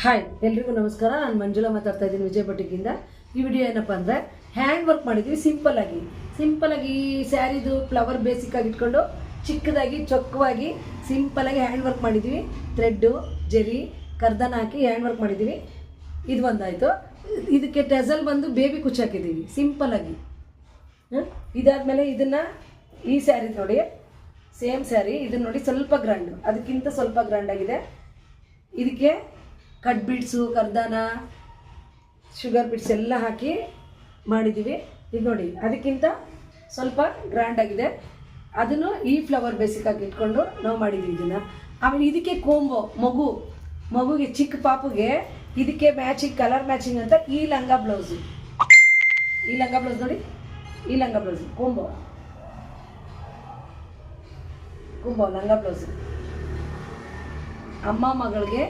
Hi ಎಲ್ರಿಗೂ ನಮಸ್ಕಾರ. ನಾನು ಮಂಜುಳಾ ಮಾತಾಡ್ತಾ ಇದ್ದೀನಿ ವಿಜಯ ಬಟಿಕಿಂದ. ಈ ವಿಡಿಯೋ ಏನಪ್ಪ ಅಂದರೆ ಹ್ಯಾಂಡ್ ವರ್ಕ್ ಮಾಡಿದ್ವಿ ಸಿಂಪಲ್ಲಾಗಿ ಸ್ಯಾರಿದು ಫ್ಲವರ್ ಬೇಸಿಕ್ಕಾಗಿ ಇಟ್ಕೊಂಡು ಚಿಕ್ಕದಾಗಿ ಚೊಕ್ಕವಾಗಿ ಸಿಂಪಲ್ಲಾಗಿ ಹ್ಯಾಂಡ್ ವರ್ಕ್ ಮಾಡಿದ್ವಿ. ಥ್ರೆಡ್ಡು ಜರಿ ಕರ್ದನ ಹಾಕಿ ಹ್ಯಾಂಡ್ ವರ್ಕ್ ಮಾಡಿದ್ವಿ. ಇದು ಒಂದಾಯಿತು. ಇದಕ್ಕೆ ಟೆಸಲ್ ಬಂದು ಬೇಬಿ ಕುಚ್ಚು ಹಾಕಿದ್ದೀವಿ ಸಿಂಪಲ್ಲಾಗಿ. ಇದಾದಮೇಲೆ ಇದನ್ನು ಈ ಸ್ಯಾರಿ ನೋಡಿ, ಸೇಮ್ ಸ್ಯಾರಿ ಇದನ್ನು ನೋಡಿ ಸ್ವಲ್ಪ ಗ್ರ್ಯಾಂಡು, ಅದಕ್ಕಿಂತ ಸ್ವಲ್ಪ ಗ್ರ್ಯಾಂಡ್ ಆಗಿದೆ. ಇದಕ್ಕೆ ಕಟ್ ಬೀಡ್ಸು ಕರ್ದಾನ ಶುಗರ್ ಬೀಡ್ಸ್ ಎಲ್ಲ ಹಾಕಿ ಮಾಡಿದ್ದೀವಿ. ಇದು ನೋಡಿ ಅದಕ್ಕಿಂತ ಸ್ವಲ್ಪ ಗ್ರ್ಯಾಂಡ್ ಆಗಿದೆ. ಅದನ್ನು ಈ ಫ್ಲವರ್ ಬೇಸಿಕ್ಕಾಗಿ ಇಟ್ಕೊಂಡು ನಾವು ಮಾಡಿದ್ದೀವಿ ಇದನ್ನು. ಆಮೇಲೆ ಇದಕ್ಕೆ ಕೋಂಬೋ ಮಗುಗೆ ಚಿಕ್ಕ ಪಾಪುಗೆ ಇದಕ್ಕೆ ಮ್ಯಾಚಿಂಗ್ ಕಲರ್ ಮ್ಯಾಚಿಂಗ್ ಅಂತ ಈ ಲಂಗ ಬ್ಲೌಸ್ ನೋಡಿ, ಈ ಲಂಗ ಬ್ಲೌಸ್ ಕೋಂಬೋ ಲಂಗ ಬ್ಲೌಸ್ ಅಮ್ಮ ಮಗಳಿಗೆ